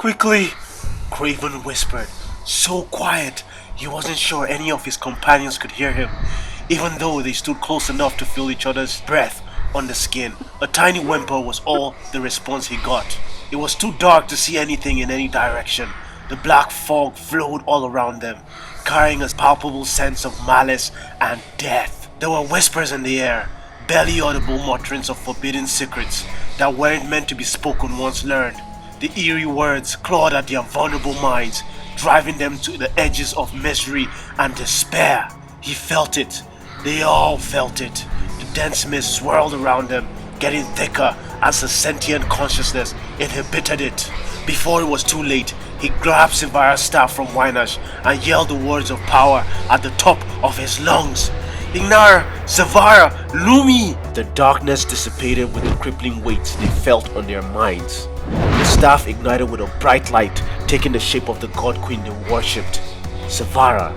Quickly, Craven whispered, so quiet he wasn't sure any of his companions could hear him, even though they stood close enough to feel each other's breath on the skin. A tiny whimper was all the response he got. It was too dark to see anything in any direction. The black fog flowed all around them, carrying a palpable sense of malice and death. There were whispers in the air, barely audible mutterings of forbidden secrets that weren't meant to be spoken once learned. The eerie words clawed at their vulnerable minds, driving them to the edges of misery and despair. He felt it. They all felt it. The dense mist swirled around them, getting thicker as the sentient consciousness inhibited it. Before it was too late, he grabbed Severa's staff from Wynash and yelled the words of power at the top of his lungs. Ignar, Severa, Lumi! The darkness dissipated with the crippling weights they felt on their minds. The staff ignited with a bright light, taking the shape of the god queen they worshipped. Severa.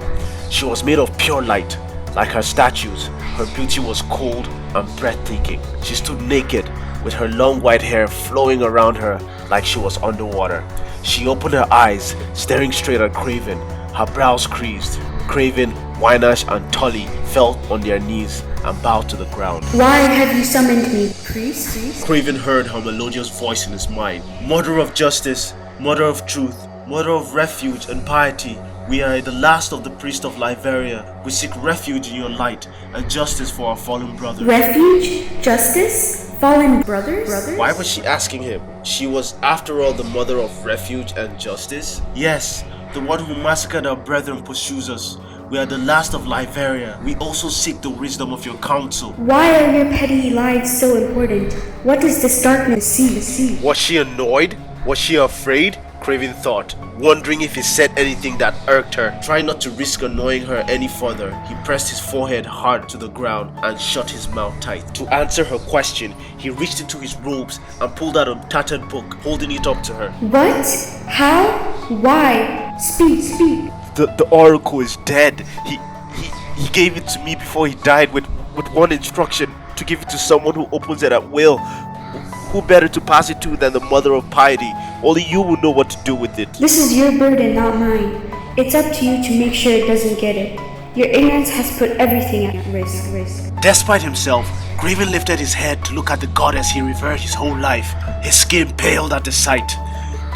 She was made of pure light. Like her statues, her beauty was cold and breathtaking. She stood naked, with her long white hair flowing around her like she was underwater. She opened her eyes, staring straight at Craven, her brows creased. Craven, Wynash, and Tully fell on their knees and bowed to the ground. Why have you summoned me, priest? Craven heard her melodious voice in his mind. Mother of justice, mother of truth, mother of refuge and piety, we are the last of the priests of Liberia. We seek refuge in your light and justice for our fallen brothers. Refuge? Justice? Fallen brothers? Why was she asking him? She was, after all, the mother of refuge and justice? Yes, the one who massacred our brethren pursues us. We are the last of Liberia. We also seek the wisdom of your counsel. Why are your petty lives so important? What does this darkness see? Was she annoyed? Was she afraid? Craven thought, wondering if he said anything that irked her. Trying not to risk annoying her any further, he pressed his forehead hard to the ground and shut his mouth tight. To answer her question, he reached into his robes and pulled out a tattered book, holding it up to her. What? How? Why? Speak. The oracle is dead. He gave it to me before he died with one instruction, to give it to someone who opens it at will. Who better to pass it to than the mother of piety? Only you will know what to do with it. This is your burden, not mine. It's up to you to make sure it doesn't get it. Your ignorance has put everything at risk. Despite himself, Craven lifted his head to look at the goddess he revered his whole life. His skin paled at the sight.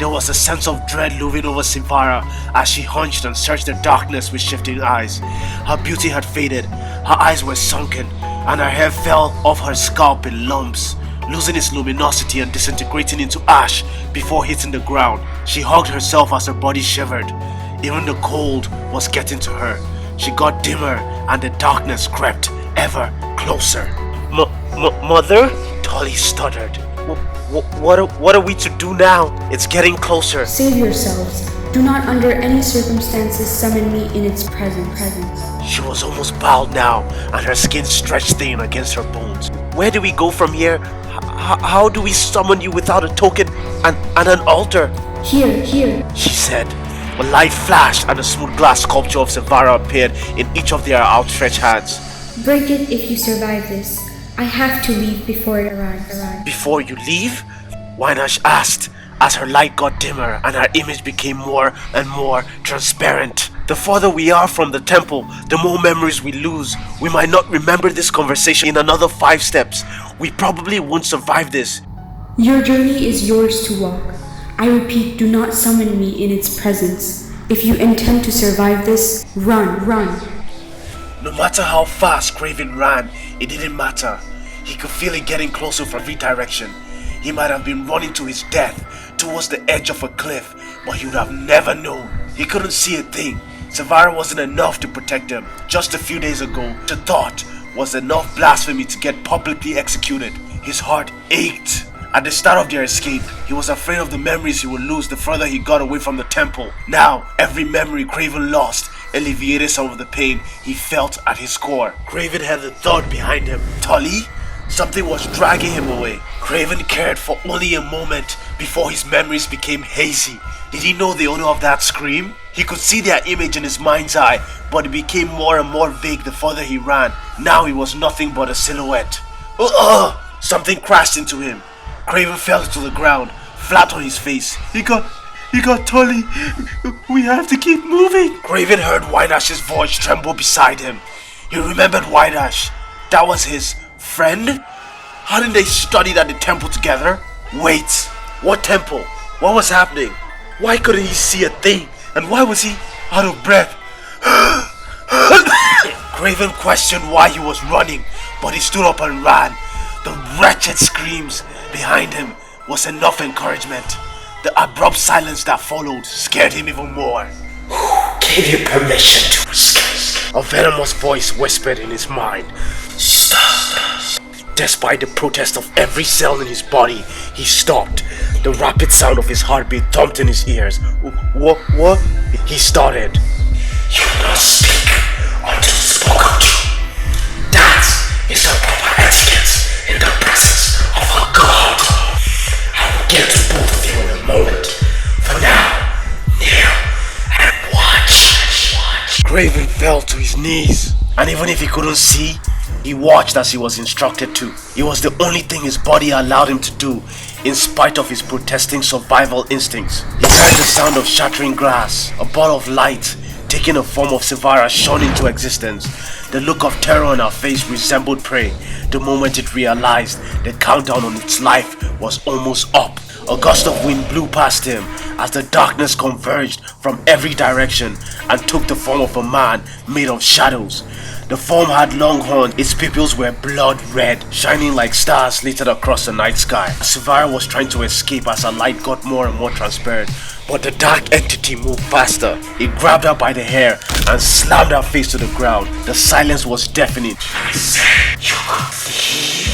There was a sense of dread looming over Severa as she hunched and searched the darkness with shifting eyes. Her beauty had faded, her eyes were sunken, and her hair fell off her scalp in lumps, losing its luminosity and disintegrating into ash before hitting the ground. She hugged herself as her body shivered. Even the cold was getting to her. She got dimmer and the darkness crept ever closer. Mother? Tully stuttered. What are we to do now? It's getting closer. Save yourselves. Do not under any circumstances summon me in its presence. She was almost bowed now, and her skin stretched thin against her bones. Where do we go from here? How do we summon you without a token and an altar? Here, she said. A light flashed and a smooth glass sculpture of Severa appeared in each of their outstretched hands. Break it if you survive this. I have to leave before it arrives. Before you leave? Wynash asked, as her light got dimmer and her image became more and more transparent. The further we are from the temple, the more memories we lose. We might not remember this conversation in another 5 steps. We probably won't survive this. Your journey is yours to walk. I repeat, do not summon me in its presence. If you intend to survive this, run. No matter how fast Craven ran, it didn't matter. He could feel it getting closer from every direction. He might have been running to his death, towards the edge of a cliff, but he would have never known. He couldn't see a thing. Severa wasn't enough to protect him. Just a few days ago, the thought was enough blasphemy to get publicly executed. His heart ached. At the start of their escape, he was afraid of the memories he would lose the further he got away from the temple. Now, every memory Craven lost alleviated some of the pain he felt at his core. Craven had the thought behind him. Tully? Something was dragging him away. Craven cared for only a moment before his memories became hazy. Did he know the owner of that scream? He could see their image in his mind's eye, but it became more and more vague the further he ran. Now he was nothing but a silhouette. Something crashed into him. Craven fell to the ground, flat on his face. He he got Tully. We have to keep moving. Craven heard Whiteash's voice tremble beside him. He remembered Whiteash. That was his friend? Hadn't they studied at the temple together? Wait, what temple? What was happening? Why couldn't he see a thing? And why was he out of breath? Craven questioned why he was running, but he stood up and ran. The wretched screams behind him was enough encouragement. The abrupt silence that followed scared him even more. Who gave you permission to escape? A venomous voice whispered in his mind. Stop. Despite the protest of every cell in his body, he stopped. The rapid sound of his heartbeat thumped in his ears. What? He started. You will not speak until spoken to. That is the proper etiquette in the presence of a god. I will get to both of you in a moment. For now, kneel and watch. Craven fell to his knees, and even if he couldn't see, he watched as he was instructed to. It was the only thing his body allowed him to do, in spite of his protesting survival instincts. He heard the sound of shattering glass, a ball of light taking the form of Sevara shone into existence. The look of terror on her face resembled prey. The moment it realized the countdown on its life was almost up. A gust of wind blew past him as the darkness converged from every direction and took the form of a man made of shadows. The form had long horns, its pupils were blood red, shining like stars littered across the night sky. Sevara was trying to escape as her light got more and more transparent, but the dark entity moved faster. It grabbed her by the hair and slammed her face to the ground. The silence was deafening. I said you could leave.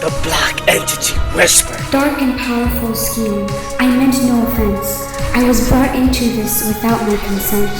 The black entity whispered. Dark and powerful scheme. I meant no offense. I was brought into this without my consent.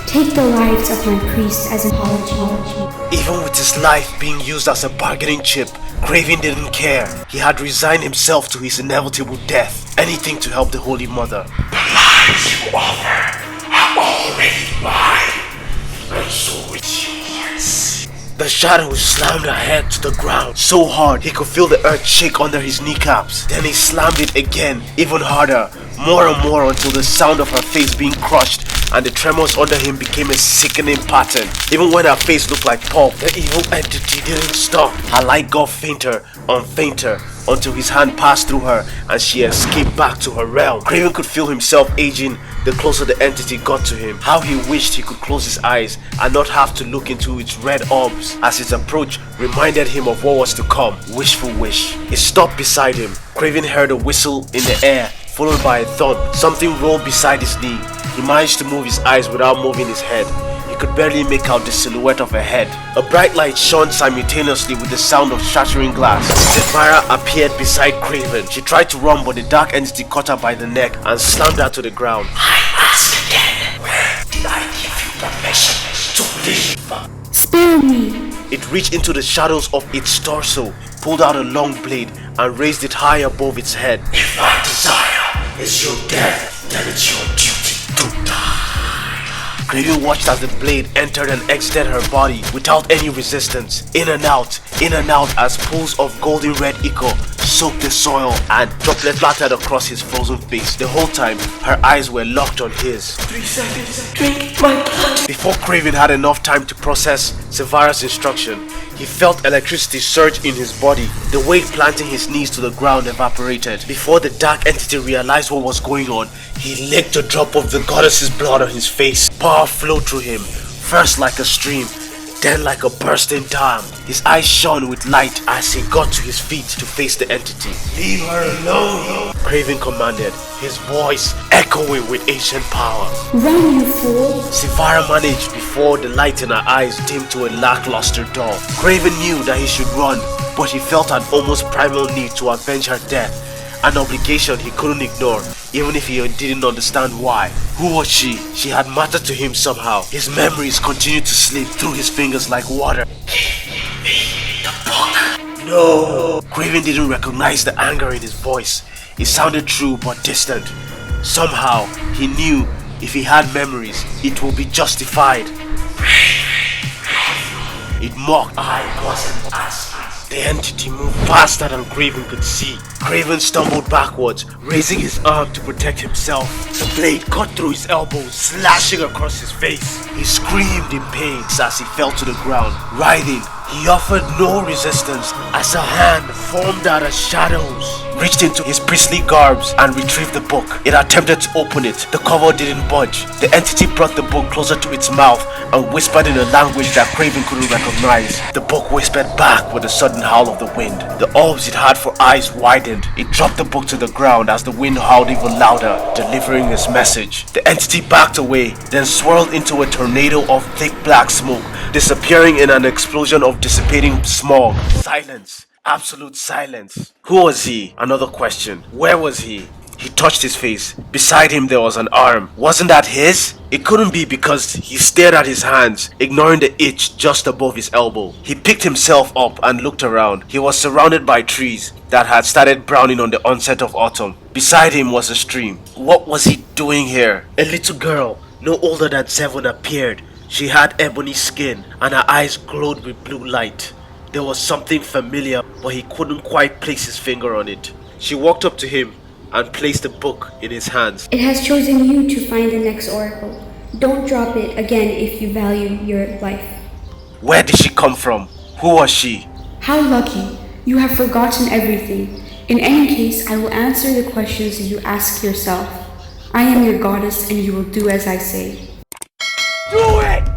Take the lives of my priest as an apology. Even with his life being used as a bargaining chip, Craven didn't care. He had resigned himself to his inevitable death. Anything to help the Holy Mother. The lives you offer are already mine, and so is yours. The shadow slammed her head to the ground so hard he could feel the earth shake under his kneecaps. Then he slammed it again, even harder, more and more until the sound of her face being crushed and the tremors under him became a sickening pattern. Even when her face looked like pulp, the evil entity didn't stop. Her light got fainter and fainter until his hand passed through her and she escaped back to her realm. Craven could feel himself aging the closer the entity got to him. How he wished he could close his eyes and not have to look into its red orbs as its approach reminded him of what was to come. Wishful wish. It stopped beside him. Craven heard a whistle in the air, followed by a thud. Something rolled beside his knee. He managed to move his eyes without moving his head. He could barely make out the silhouette of a head. A bright light shone simultaneously with the sound of shattering glass. Sevara appeared beside Craven. She tried to run, but the dark entity caught her by the neck and slammed her to the ground. I ask again, where did I give you permission to leave? Spare me. It reached into the shadows of its torso, pulled out a long blade, and raised it high above its head. If my desire is your death, then it's your duty to die. Cradle watched as the blade entered and exited her body without any resistance. In and out as pools of golden red ichor soaked the soil and droplets splattered across his frozen face. The whole time, her eyes were locked on his. 3 seconds, drink my blood. Before Craven had enough time to process Sevara's instruction, he felt electricity surge in his body. The weight planting his knees to the ground evaporated. Before the dark entity realized what was going on, he licked a drop of the goddess's blood on his face. Power flowed through him, first like a stream, then like a bursting dam. His eyes shone with light as he got to his feet to face the entity. Leave her alone, Craven commanded, his voice echoing with ancient power. Run, you fool. Sevara managed before the light in her eyes dimmed to a lackluster dull. Craven knew that he should run, but he felt an almost primal need to avenge her death. An obligation he couldn't ignore, even if he didn't understand why. Who was she? She had mattered to him somehow. His memories continued to slip through his fingers like water. Give me the book. No! Craven didn't recognize the anger in his voice. It sounded true but distant. Somehow, he knew if he had memories, it would be justified. It mocked. I wasn't as The entity moved faster than Craven could see. Craven stumbled backwards, raising his arm to protect himself. The blade cut through his elbow, slashing across his face. He screamed in pain as he fell to the ground, writhing. He offered no resistance as a hand formed out of shadows reached into his priestly garbs and retrieved the book. It attempted to open it. The cover didn't budge. The entity brought the book closer to its mouth and whispered in a language that Craven couldn't recognize. The book whispered back with a sudden howl of the wind. The orbs it had for eyes widened. It dropped the book to the ground as the wind howled even louder, delivering its message. The entity backed away, then swirled into a tornado of thick black smoke, disappearing in an explosion of dissipating smog. Silence. Absolute silence. Who was he? Another question. Where was he? He touched his face. Beside him there was an arm. Wasn't that his? It couldn't be because he stared at his hands, ignoring the itch just above his elbow. He picked himself up and looked around. He was surrounded by trees that had started browning on the onset of autumn. Beside him was a stream. What was he doing here? A little girl, no older than 7, appeared. She had ebony skin and her eyes glowed with blue light. There was something familiar, but he couldn't quite place his finger on it. She walked up to him and placed the book in his hands. It has chosen you to find the next oracle. Don't drop it again if you value your life. Where did she come from? Who was she? How lucky. You have forgotten everything. In any case, I will answer the questions you ask yourself. I am your goddess and you will do as I say. Do it!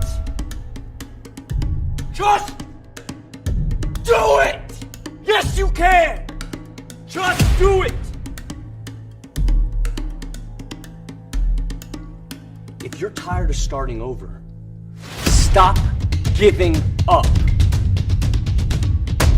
Just do it! Yes, you can! Just do it! If you're tired of starting over, stop giving up.